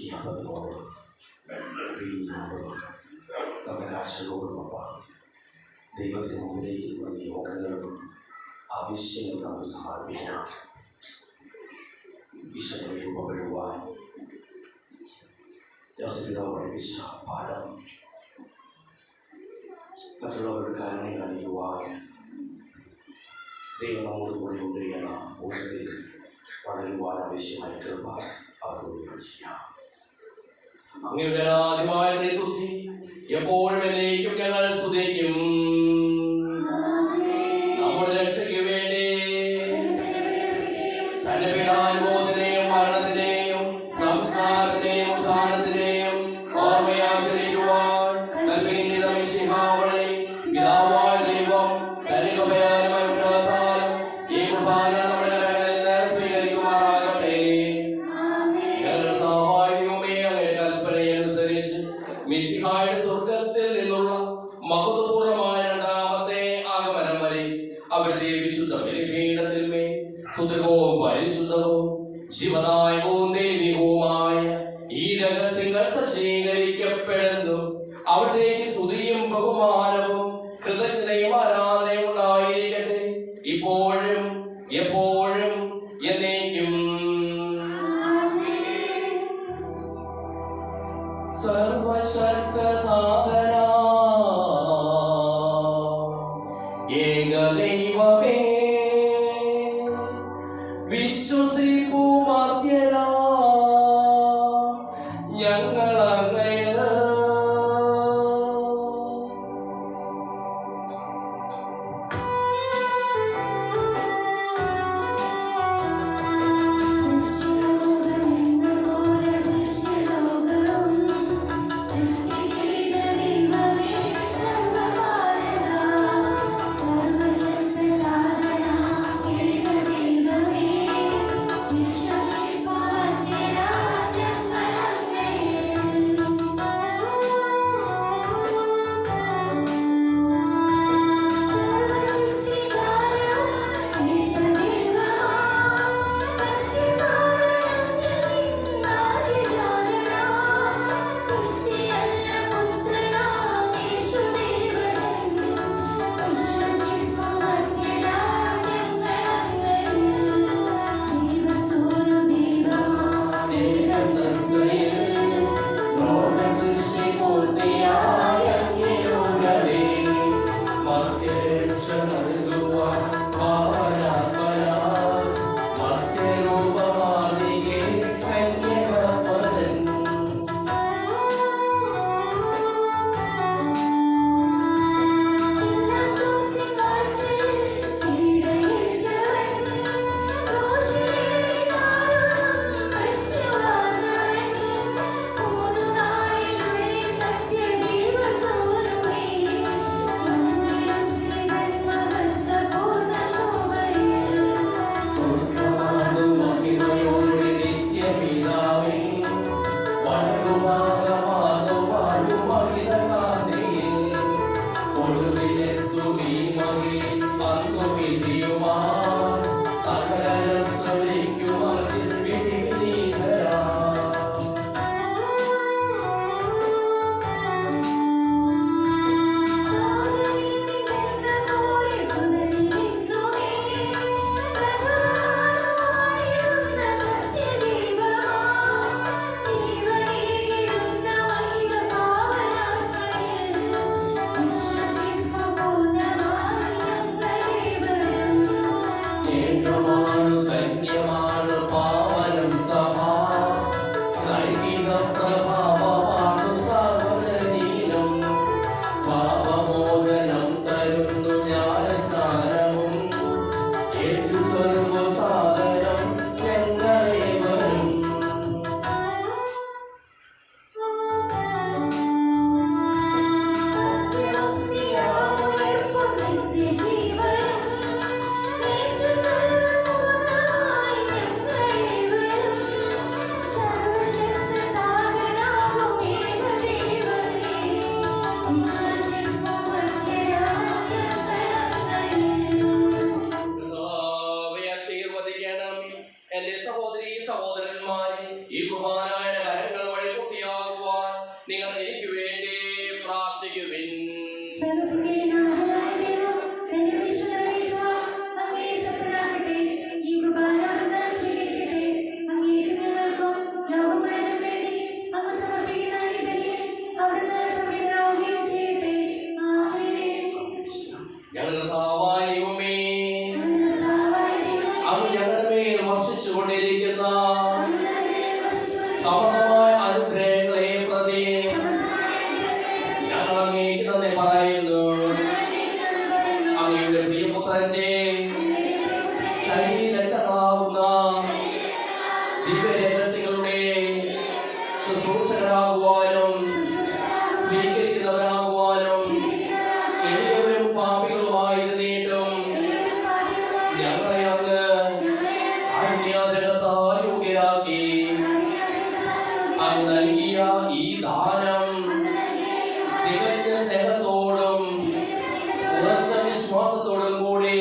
ഈ അബദ്ധനോട് നമ്മുടെ കാഴ്ചകളോടുമൊപ്പം ദൈവത്തിന് മുമ്പിലേക്ക് വന്ന യോഗങ്ങളും ആവശ്യങ്ങളും നമുക്ക് സമർപ്പിക്കണം. ഈശ്വരനെ രൂപപ്പെടുവാൻ യോസേപ്പിതാവ് പഠിപ്പിച്ച പാഠം മറ്റുള്ളവരുടെ കാരണം കാണിക്കുവാൻ ദൈവം നമ്മോട് കൂടെ ഉണ്ട് എന്ന ഊഴത്തിൽ വളരുവാൻ ആവശ്യമായ കൃപ അവതരിപ്പിക്കുക ചെയ്യാം. അങ്ങയുടെ ആദ്യമായ ബുദ്ധി എപ്പോഴും എന്നേക്കും ഞങ്ങൾ സ്തുതിക്കും. നമ്മുടെ രക്ഷയ്ക്ക് വേണ്ടി തന്റെ പീഡാനുഭവത്തിനെയും മരണത്തിനെയും സംസ്കാരത്തിനെയും ഉദ്ധാനത്തിനെയും ഓർമ്മയാചരിക്കുവാൻ പിതാവായ ദൈവം തന്റെ കൃപയാൽ ഈ കുർബാന നമ്മുടെ കരങ്ങളിൽ നിന്ന് സ്വീകരിക്കുമാറാകട്ടെ. മിശിഹായുടെ സ്വർഗത്തിൽ നിന്നുള്ള മഹത്വപൂർണമായ രണ്ടാമത്തെ ആഗമനം വരെ അവിടുത്തെ വിശുദ്ധ ബലിപീഠത്തിന്മേൽ സുദൃഢവും പരിശുദ്ധവും ശിവനായകവും ദൈവികവുമായ ഈ രഹസ്യങ്ങൾ സജ്ജീകരിക്കപ്പെടുന്നു. അവിടേക്ക് സ്തുതിയും ബഹുമാനവും കൃതജ്ഞതയും ആരാധനയും ഉണ്ടായിരിക്കട്ടെ, ഇപ്പോഴും എപ്പോഴും എന്നേക്കും. സർവശക്തനാഥനാ ഏകദൈവമേ, വിശ്വസിപ്പുമാത്യനാ ഞങ്ങളങ്ങയെ വിശ്വസിപ്പുമത്യനാ ഞങ്ങളങ്ങയെ നിങ്ങൾ എനിക്ക് വേണ്ടി പ്രാർത്ഥിക്കുവിൻ. സർവ്വത്തിന്റെ നാഥനായ ദൈവം തന്റെ വിശുദ്ധ നിറവേറ്റുവാൻ അങ്ങയെ ശക്തനാക്കട്ടെ. ഈ കുർബാന അവിടുന്ന് സ്വീകരിക്കട്ടെ. അങ്ങേക്കും ഞങ്ങൾക്കും ലോകം മുഴുവനും വേണ്ടി അങ്ങ് സമർപ്പിക്കുന്ന ഈ ബലിയിൽ അവിടുന്ന് സംപ്രീതനാവുകയും ചെയ്യട്ടെ. ആമേൻ. ഞങ്ങളുടെ കർത്താവായ ദൈവമേ, അങ്ങ് ഞങ്ങളുടെ മേൽ വർഷിച്ചുകൊണ്ടിരിക്കുന്ന സമൃദ്ധമായ അനുഗ്രഹങ്ങളെ പ്രതി ഞങ്ങൾ അങ്ങേക്ക് നന്ദി പറയുന്നു. അങ്ങയുടെ പ്രിയപുത്രന്റെ ശരീരങ്ങളാവുന്ന ദിവ്യരഹസ്യങ്ങളുടെ ശുശ്രൂഷകരാകുവാനും സ്വീകരിക്കുന്നവരാകുവാനും എളിയവരും പാപികളുമായിരുന്നിട്ടും ഞങ്ങളെ അങ്ങ് കാരുണ്യാതിരകത്താൽ യോഗ്യരാക്കി. അങ്ങ് നൽകിയ ഈ ദാനം തികഞ്ഞ സ്നേഹത്തോടും ഉറച്ച വിശ്വാസത്തോടും കൂടി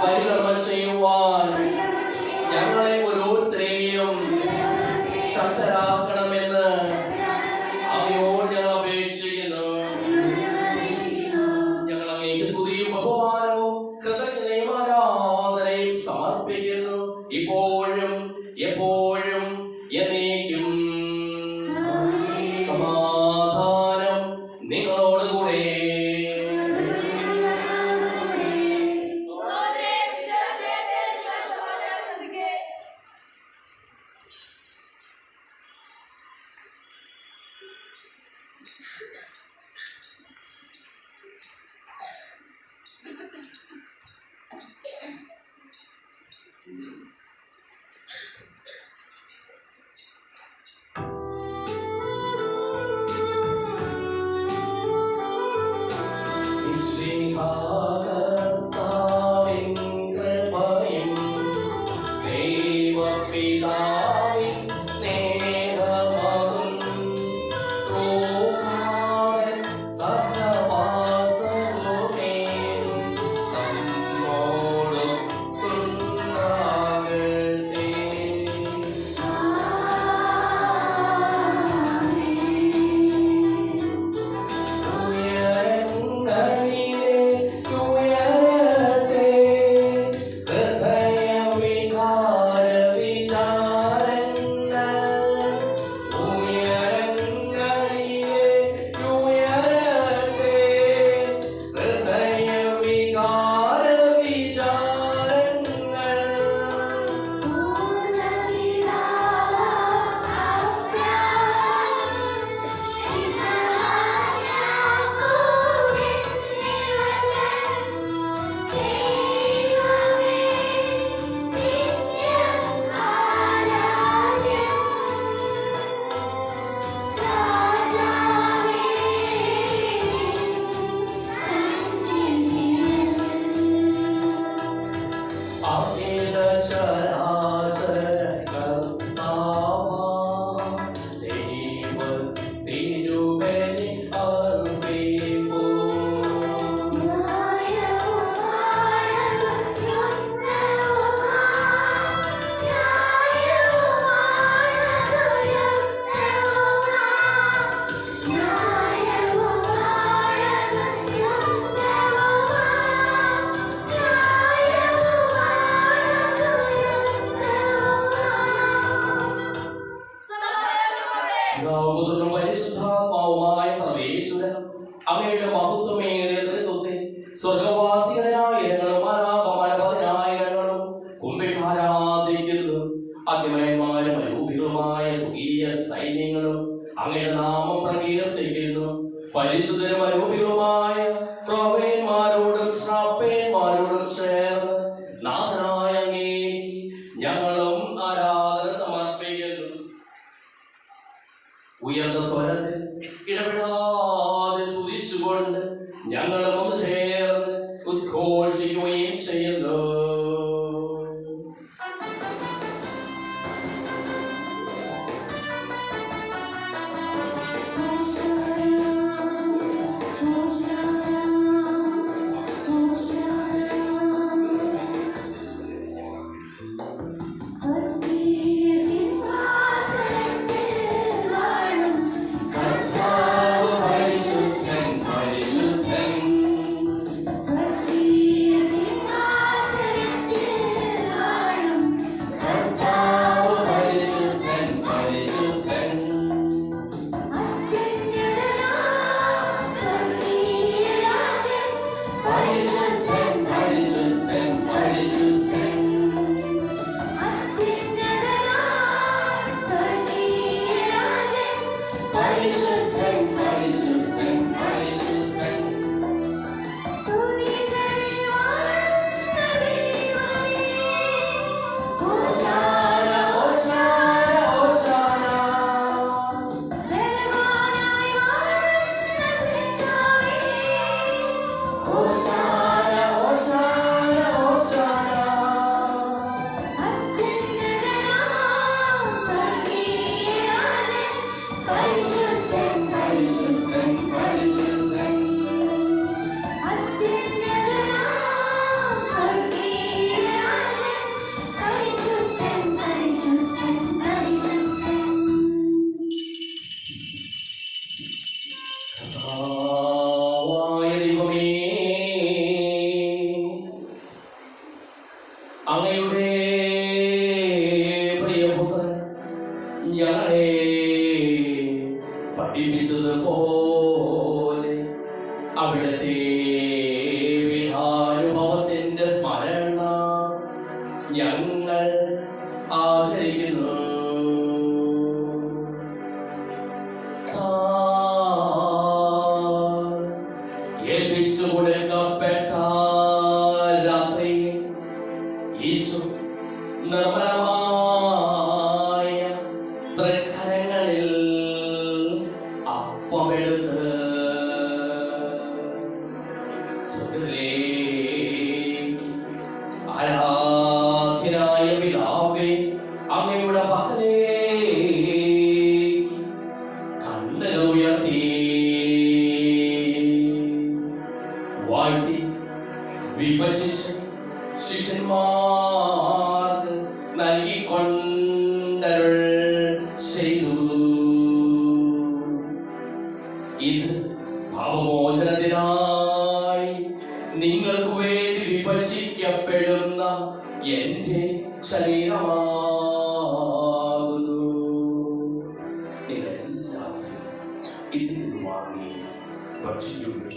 പരികർമ്മം ചെയ്യുവാൻ ഞങ്ങളെ ഓരോരുത്തരെയും ശക്തരാക്കണമെന്ന് അങ്ങയോട് ഞങ്ങൾ അപേക്ഷിക്കുന്നു. ഞങ്ങൾ അങ്ങേക്ക് സ്തുതിയും ബഹുമാനവും കൃതജ്ഞതയും ആരാധനയും സമർപ്പിക്കുന്നു, ഇപ്പോഴും എപ്പോഴും എന്നേക്കും. സമാധാനം നിങ്ങളോടുകൂടെ. കർത്താവിൻ കൃപയും ദൈവപിതാവിൻ സ്നേഹമതും റൂഹായുടെ സഹവാസവുമേ നമ്മോടൊത്തുണ്ടാകട്ടെ. പരിശുദ്ധാത്മാവുമായ സർവേശ്വരൻ അങ്ങയുടെ മഹത്വമേറിയ തൃത്വത്തെ സ്വർഗവാസികളായ ഞങ്ങളും അനാഥമനപതിനായിരങ്ങളും കുംഭികാരാധിക്കുന്നു. അഗ്നിമയന്മാരും അരൂപികളുമായ സ്വകീയ സൈന്യങ്ങളും അങ്ങയുടെ നാമം പ്രകീർത്തിക്കുന്നു. പരിശുദ്ധരും അരൂപികളുമായ പ്രവീന്മാരോടും ശ്രാപ്പേന്മാരോടും ചേർന്ന് നാഥനായ അങ്ങേക്ക് ഞങ്ങളും ആരാധന സമർപ്പിക്കുന്നു. ഉയർന്ന സ്വരത്തിൽ ഇടപെടാതെ സ്തുതിച്ചുകൊണ്ട് ഞങ്ങളും ഒന്ന് ചേർന്ന് ഉദ്ഘോഷിക്കുകയും ചെയ്യുന്നു. സ്വർഗീയ സിംഹാസനത്തിൽ വാഴും പരിശുദ്ധൻ പരിശുദ്ധൻ പരിശുദ്ധൻ. സ്തുതികളിൽ വാഴുന്ന ദൈവമേ, ഹോശാന ഹോശാന ഹോശാന. ബലവാനായി വാഴുന്ന സിംഹാവേ, ഹോശാന ഹോശാന ഹോശാന. അത്യുന്നതനാം സ്വർഗീയരാജൻ, പരിശുദ്ധൻ പരിശുദ്ധൻ പരിശുദ്ധൻ. അത്യുന്നതനാം സ്വർഗീയരാജൻ, പരിശുദ്ധൻ പരിശുദ്ധൻ പരിശുദ്ധൻ. കർത്താവായ ദൈവമേ, അങ്ങയുടെ പ്രിയപുത്രൻ ഞങ്ങളെ പഠിപ്പിച്ചതുപോലെ അവിടുത്തെ വിഹാനുഭവത്തിന്റെ സ്മരണ ഞങ്ങൾ ആചരിക്കുന്നു. ഏൽപ്പിച്ചു കൊടുക്കപ്പെട്ട രാത്രി യേശു നിർമ്മലമായ തൃക്കരങ്ങളിൽ അപ്പമെടുത്ത് സ്വർഗ്ഗത്തിലേക്ക് ആരാധ്യനായ പിതാവേ, അങ്ങയുടെ പക്കലേക്ക് കണ്ണുകൾ ഉയർത്തി വാഴ്ത്തി വിഭജിച്ച് ശിഷ്യന്മാർക്ക് നൽകിക്കൊണ്ടരുൾ ചെയ്തു. ഇത് പാപമോചനത്തിനായി നിങ്ങൾക്ക് വേണ്ടി വിഭജിക്കപ്പെടുന്ന എന്റെ ശരീരമാകുന്നു. നിങ്ങളെല്ലാവരും ഇതിൽ നിന്ന് വാങ്ങി ഭക്ഷിക്കുകയും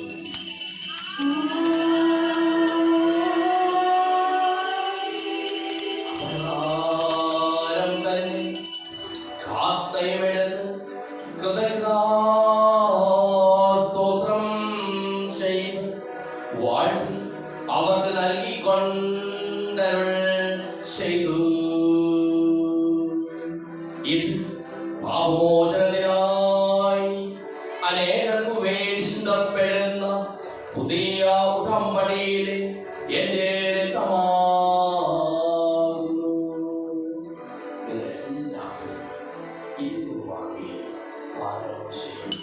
അപ്രകാരം തന്നെ കാസയുമെടുത്ത് കൃതജ്ഞതാസ്തോത്രം ചെയ്ത് വാഴ്ത്തി അവർക്ക് നൽകിക്കൊണ്ടരുൾ ചെയ്തു. ഇത് പാപമോചനത്തിനായി അനേകർക്കു വേണ്ടി ചിന്തപ്പെടുന്ന പുതിയ ഉടമ്പടിയിലെ എന്റെ രക്തമാകുന്നു. നിങ്ങളെല്ലാവരും ഇത് വാങ്ങി പാനം ചെയ്യും.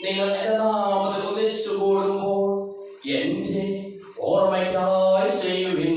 നിങ്ങൾ എന്റെ നാമത്തിൽ ഉപദേശിച്ചു കൂടുമ്പോൾ എന്റെ ഓർമ്മയ്ക്കായി ചെയ്യുവിൻ.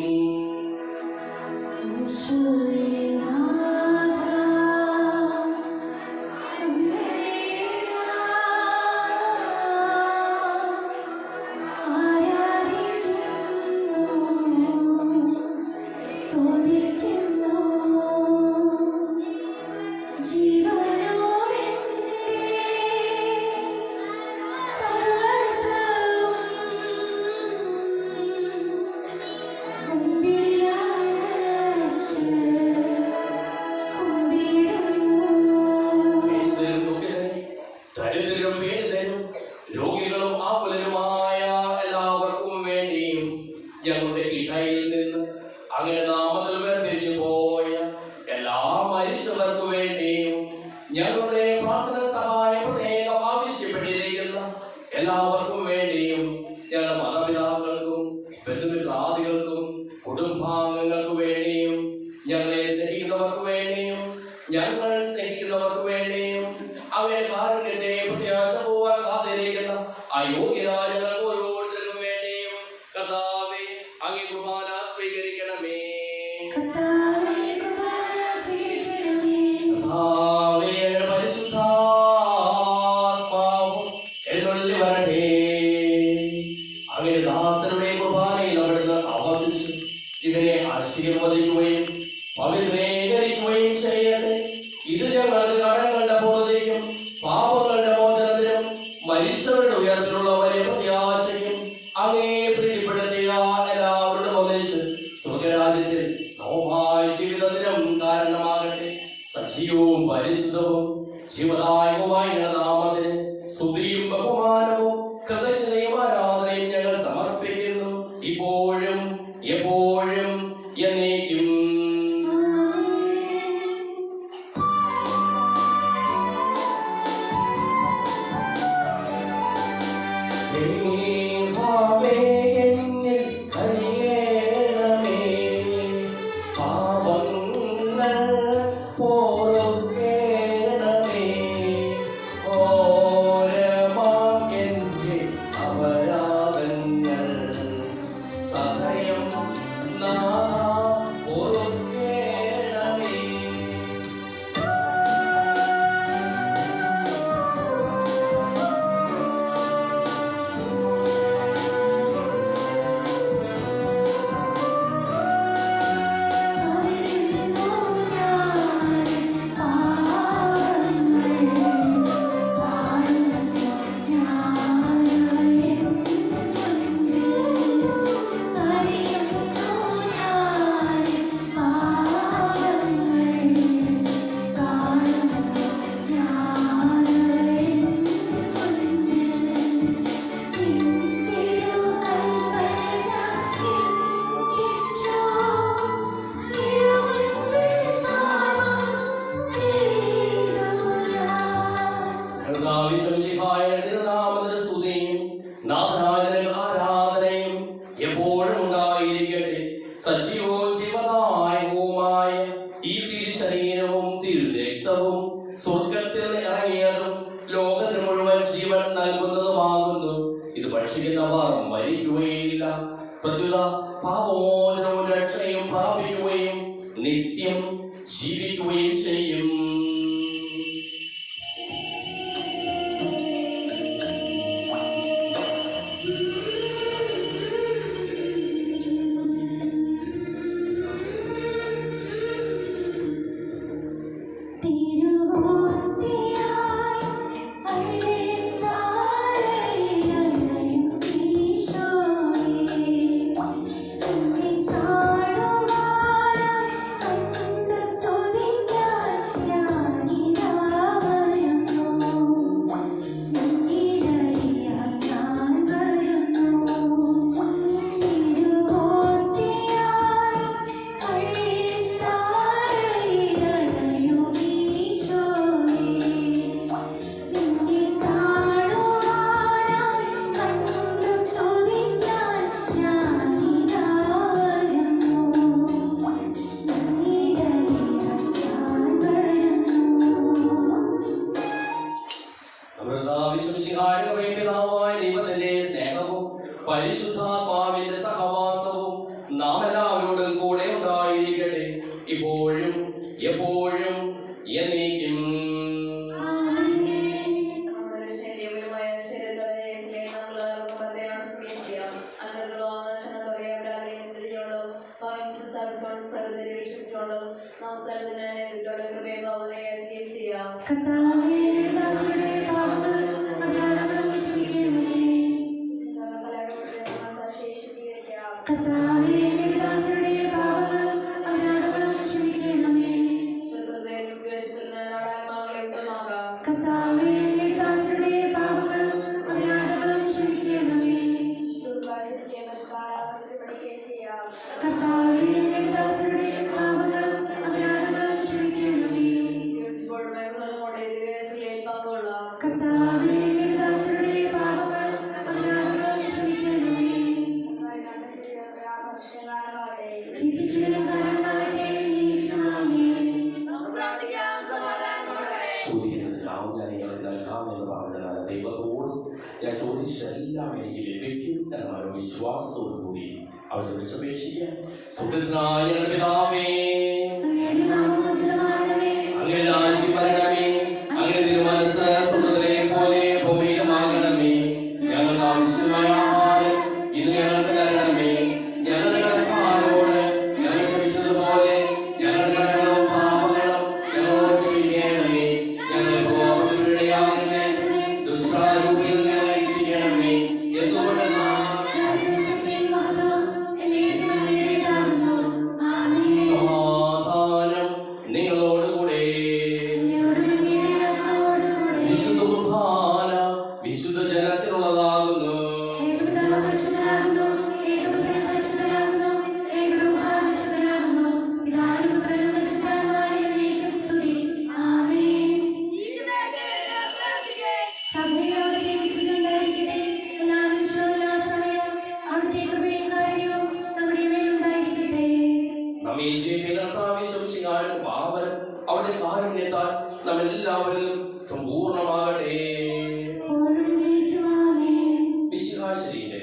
ദരിദ്രരും പീഡിതരും രോഗികളും ആകുലരുമായ എല്ലാവർക്കും വേണ്ടിയും ഞങ്ങളുടെ ഇടയിൽ നിന്ന് അങ്ങനെ നാമത്തിൽ വേർതിരിഞ്ഞു പോയ എല്ലാ മനുഷ്യർക്കു വേണ്ടിയും ഞങ്ങളുടെ പ്രാർത്ഥന സഹായം പ്രത്യേകം ആവശ്യപ്പെട്ടിരിക്കുന്ന എല്ലാവർക്കും വേണ്ടിയും ഞങ്ങളുടെ മാതാപിതാക്കൾക്കും ബന്ധുമിത്രാദികൾക്കും കുടുംബാംഗങ്ങൾക്ക് വേണ്ടിയും ഞങ്ങളെ സ്നേഹിക്കുന്നവർക്ക് വേണ്ടിയും ഞങ്ങൾ സ്നേഹിക്കുന്നവർക്ക് വേണ്ടിയും അവരുടെ കാരുണ്യത്തെ പ്രത്യാശപൂർവ്വം കാത്തിരിക്കുന്ന അയോഗ്യരായ ഞങ്ങൾക്ക് ഓരോരുത്തർക്കും വേണ്ടിയും കർത്താവേ അങ്ങേ കുർബാന സ്വീകരിക്കണമേ. കർത്താവേ പരിശുദ്ധാത്മാവും എഴുന്നള്ളി വരട്ടെ. അങ്ങേ ദാസരുടെ കുർബാനയിൽ അവിടുന്ന് ആവർത്തിച്ച് ഇതിനെ ആശീർവദിക്കുകയും പവിത്രീകരിക്കുകയും ചെയ്യട്ടെ. ഇത് ഞങ്ങൾക്ക് കടങ്ങളുടെ ബോധയ്ക്കും പാപങ്ങളുടെ മോചനത്തിനും മരിച്ചവരുടെ ഉയർത്തിലുള്ള വലിയ പ്രത്യാശയും അങ്ങേ പ്രീതിപ്പെടുത്തിയ എല്ലാവരുടെ ഉപദേശം സ്വർഗരാജ്യത്തിൽ നോമായ ജീവിതത്തിനും കാരണമാകട്ടെ. സജീവവും പരിശുദ്ധവും ജീവദായകവുമായ ഞങ്ങളുടെ നാമത്തിന് സ്തുതിയും ബഹുമാനവും കൃതജ്ഞതയും ആരാധനയും ഞങ്ങൾ സമർപ്പിക്കുന്നു, ഇപ്പോഴും എപ്പോഴും എന്നേക്കും. ആരാധനയും എപ്പോഴും ഉണ്ടായിരിക്കട്ടെ. സജീവവും ജീവദായകവുമായ ഈ തിരുശരീരവും തിരുരക്തവും സ്വർഗത്തിൽ ഇറങ്ങിയതും ലോകത്തിന് മുഴുവൻ ജീവൻ നൽകുന്നതുമാകുന്നു. ഇത് ഭക്ഷിക്കുന്നവർ മരിക്കുകയില്ല, പ്രത്യുത പാപമോചനവും രക്ഷയും പ്രാപിക്കുകയും നിത്യം ജീവിക്കുകയും ചെയ്യും. ദൈവത്തിന്റെ സ്നേഹവും പരിശുദ്ധാത്മാവിന്റെ സഹവാസവും നാം എല്ലാവരോടും കൂടെ ഉണ്ടായിരിക്കട്ടെ, ഇപ്പോഴും എപ്പോഴും എന്നേക്കും. ദൈവത്തോട് ഞാൻ ചോദിച്ചെല്ലാം എനിക്ക് ലഭിക്കും എന്ന വിശ്വാസത്തോടു കൂടി അവിടെ വിളിച്ചപേക്ഷിക്കാൻ. സുഖസ്നായ പിതാവേ, അങ്ങയുടെ രാജ്യം വരണമേ, അങ്ങയുടെ തിരുമനസ്സ് സ്വർഗ്ഗത്തിലെ പോലെ ഭൂമിയിലുമാകണമേ. ഞങ്ങൾക്ക് ആവശ്യമായ ആഹാരം ഇന്ന് ഞങ്ങൾക്ക് തരണമേ. ഞങ്ങളുടെ കടക്കാരോട് ഞങ്ങൾ ക്ഷമിച്ചതുപോലെ ഞങ്ങളുടെ കടങ്ങളും പാപങ്ങളും ഞങ്ങളോട് ക്ഷമിക്കണമേ. ഞങ്ങൾ കോപത്തിനിടയാകരുതേ, ദുഷ്ടാരൂപിയിൽ ഞങ്ങളെ രക്ഷിക്കണമേ. എന്തുകൊണ്ടെന്നാൽ നമ്മെ ജീവിക്കുന്ന കർത്താവിശ്വസിക്കാനും പാവനം അവരുടെ കാരുണ്യത്താൽ നമ്മെല്ലാവരിലും സമ്പൂർണ്ണമാകട്ടെ. വിശ്വാസത്തിന്റെ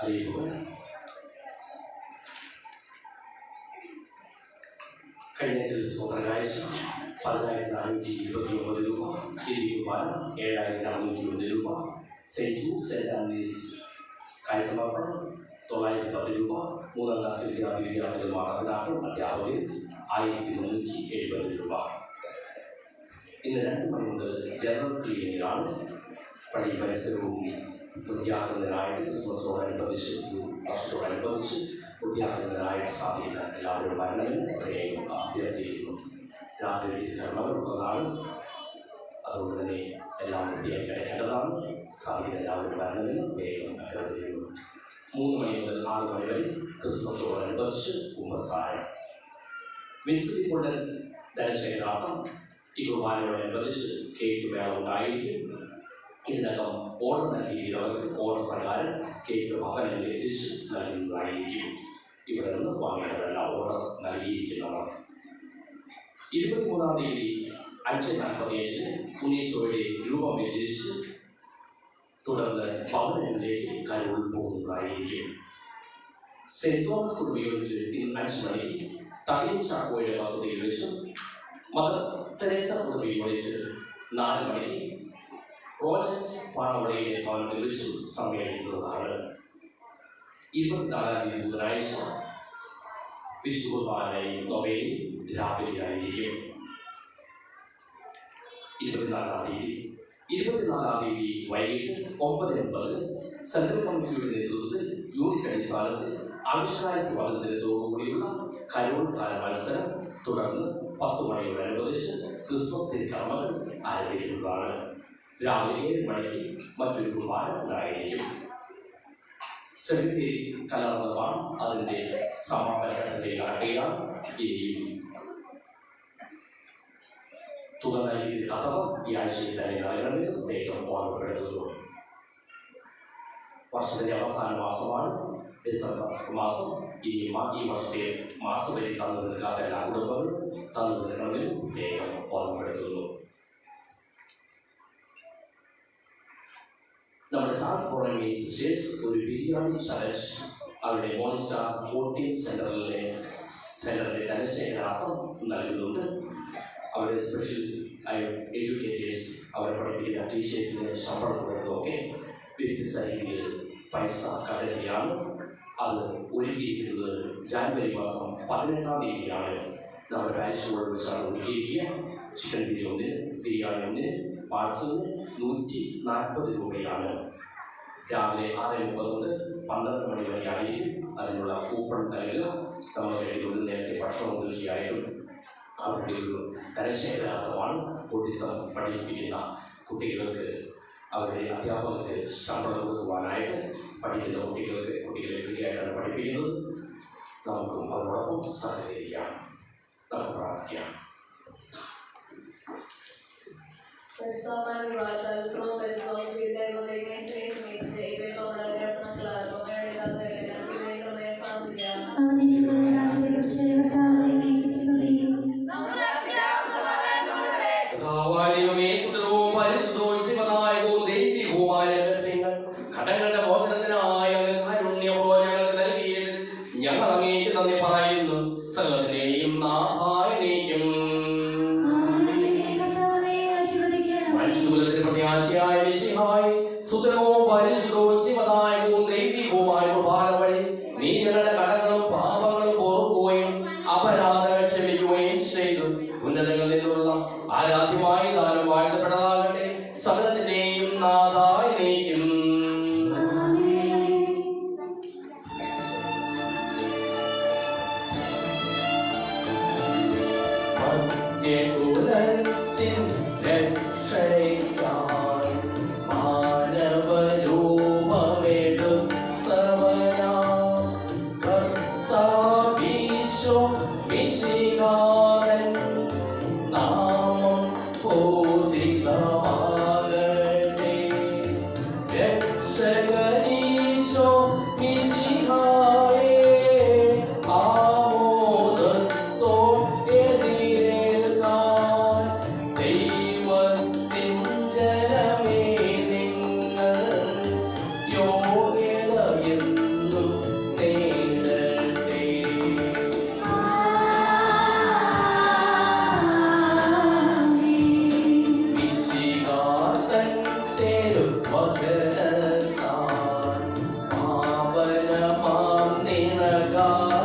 അറിയുക. കഴിഞ്ഞ സ്വതന്ത്ര കാഴ്ച 10,429 രൂപ, തിരികുപാല 7,601 രൂപ, സെന്റ് ജൂസ് സെന്റ് ആൻഡ്രീസ് കാഴ്ച 910 രൂപ. 3ാം ക്ലാസ് വിദ്യാർത്ഥികൾ മാതാപിതാക്കൾ അധ്യാപകർ 1370 രൂപ. ഇന്ന് 2 മണി മുതൽ ജനറൽ ക്ലീനിങ്ങിലാണ്. പള്ളി പരിസരവും വൃത്തിയാക്കുന്നതിനായിട്ട് ക്രിസ്മസിനോടനുബന്ധിച്ച് വർഷത്തോടനുബന്ധിച്ച് വൃത്തിയാക്കുന്നതിനായിട്ട് സാധിക്കുന്ന എല്ലാവരും വരണമെന്ന് പ്രത്യേകം അഭ്യർത്ഥിക്കുന്നു. രാത്രി തിരുക്കർമ്മങ്ങളുള്ളതാണ്. അതുകൊണ്ട് തന്നെ എല്ലാം വൃത്തിയായി കിടക്കേണ്ടതാണ്. സാധിക്കുന്ന എല്ലാവരും വരണമെന്ന് പ്രത്യേകം അഭ്യർത്ഥിക്കുന്നു. 3 മണി മുതൽ 6 മണി വരെ ക്രിസ്മസിനോടനുബന്ധിച്ച് കുമ്പസാരം. വിൻസിറ്റി കൊണ്ടൻ ധനശേഖരാർത്ഥം ഈ കുർബാനയോടനുബന്ധിച്ച് കേക്ക് മേള ഉണ്ടായിരിക്കും. ഇതിനകം ഓർഡർ നൽകിയവർക്ക് ഓർഡർ പ്രകാരം കേക്ക് ഭവനങ്ങളിൽ എത്തിച്ച് നൽകുന്നതായിരിക്കും. ഇവിടെ നിന്ന് വാങ്ങേണ്ടതെല്ലാം ഓർഡർ നൽകിയിരിക്കുന്നവർ. 23-ാം തീയതി 5:45 ഉണ്ണീശോയുടെ രൂപം വിചരിച്ച് തുടർന്ന് ഭവനങ്ങളിലേക്ക് കരോൾ പോകുന്നതായിരിക്കും. സെന്റ് തോമസ് കുടുംബയോജിച്ച് 5 മണിക്ക് തകഴി ചാക്കോയുടെ വസതിയിൽ വെച്ച് മദർ തെരേസ കുടുംബയോജിച്ച് 4 മണിക്ക് റോജേഴ്സ് പാണവളിയുടെ ഭവനത്തിൽ വെച്ച് സമ്മേളിക്കുന്നതാണ്. 24-ാം തീയതി ബുധനാഴ്ച വിശുദ്ധ കുർബാനയും നൊവേനയും രാവിലെയായിരിക്കും. 24-ാം തീയതി വൈകിട്ട് 9:30 സെൻട്രൽ കമ്മിറ്റിയുടെ നേതൃത്വത്തിൽ യൂണിറ്റ് അടിസ്ഥാനത്തിൽ ആവിഷ്കാര സ്വാതന്ത്ര്യത്തോടുകൂടിയുള്ള കരോൾ ഗാന മത്സരം. തുടർന്ന് 10 മണിയോടനുബന്ധിച്ച് ക്രിസ്മസ് തിരുക്കർമ്മങ്ങൾ ആരംഭിക്കുന്നതാണ്. രാവിലെ 7 മണിക്ക് മറ്റൊരു കുർബാന ഉണ്ടായിരിക്കും. സെമിത്തേരി കലർന്നതാണ് അതിൻ്റെ സമാപന ഘട്ടത്തിലേക്ക് കടക്കുകയാണ്. ഇനിയും തുക നൽകിയ കഥ ഈ ആഴ്ചയിൽ തന്നെ നൽകണമെന്ന് പ്രത്യേകം ഓർമ്മപ്പെടുത്തുന്നു. വർഷത്തിൻ്റെ അവസാന മാസമാണ് ഡിസംബർ മാസം. ഈ വർഷത്തെ മാസവരി തന്നു നിൽക്കാത്ത എല്ലാ കുടുംബങ്ങളും തന്നു നിൽക്കണമെന്ന് പ്രത്യേകം ഓർമ്മപ്പെടുത്തുന്നു. നമ്മുടെ ട്രാൻസ്ഫോർമേഷൻ സിസ്റ്റേഴ്സ് ഒരു ബിരിയാണി ചലഞ്ച് അവരുടെ മോൺസ്റ്റാർ കോട്ടയം സെൻറ്ററിലെ ധനശേഖരാർത്ഥം നൽകുന്നുണ്ട്. അവരുടെ സ്പെഷ്യൽ എഡ്യൂക്കേറ്റേഴ്സ് അവരെ പഠിപ്പിക്കുന്ന ടീച്ചേഴ്സിന് ശമ്പളം കൊടുക്കുന്നതൊക്കെ വ്യത്യസ്ത രീതിയിൽ പൈസ കണ്ടെത്തിയാണ്. അത് ഒരുക്കിയിരിക്കുന്നത് ജാനുവരി മാസം 18-ാം തീയതിയാണ്. നമ്മുടെ പാരിഷ് സ്കൂളിൽ വെച്ചാണ് ഒരുക്കിയിരിക്കുക. ചിക്കൻ ബിരിയാണി ഒന്നിന് പാഴ്സലിന് 140 രൂപയാണ്. രാവിലെ 6:30 മുതൽ 12 മണി വരെയായിരിക്കും അതിനുള്ള കൂപ്പൺ നൽകുക. നമ്മുടെ കയ്യിൽ നേരത്തെ ഭക്ഷണം തീർച്ചയായിട്ടും അവരുടെ ഒരു ധനശേഖരാർത്ഥമാണ്. ഓട്ടിസം പഠിപ്പിക്കുന്ന കുട്ടികൾക്ക് അവരുടെ അധ്യാപകർക്ക് ശമ്പളം കൊടുക്കുവാനായിട്ട് പഠിക്കുന്ന കുട്ടികളെ ഫ്രീ ആയിട്ടാണ് പഠിപ്പിക്കുന്നത്. നമുക്കും അവരോടൊപ്പം സഹകരിക്കാം. നമുക്ക് പ്രാർത്ഥിക്കാം. ഘടകങ്ങളുടെ മോചനത്തിനായ കാരുണ്യപ്രവചനങ്ങൾ നൽകിയത് ഞങ്ങൾ അങ്ങേക്ക് നന്ദി പറയുന്നു. സകലത്തിനെയും നാഥായ നീക്കും മനുഷ്യകുലത്തിന് പ്രത്യാശയായ മിശിഹായി സുതരവും പരിശുദ്ധവും ശിവദായകവും ദൈവികവുമായ കുർബാന വഴി നീ ഞങ്ങളുടെ കടങ്ങളും പാപങ്ങളും ഓർക്കുകയും അപരാധങ്ങൾ ക്ഷമിക്കുകയും ചെയ്തു. ഉന്നതങ്ങളിൽ നിന്നുള്ള ആരാധ്യമായ ദാനം വാഴ്ത്തപ്പെടാകട്ടെ. സകലത്തിനെയും നാഥായ നീക്കും കർത്താവേ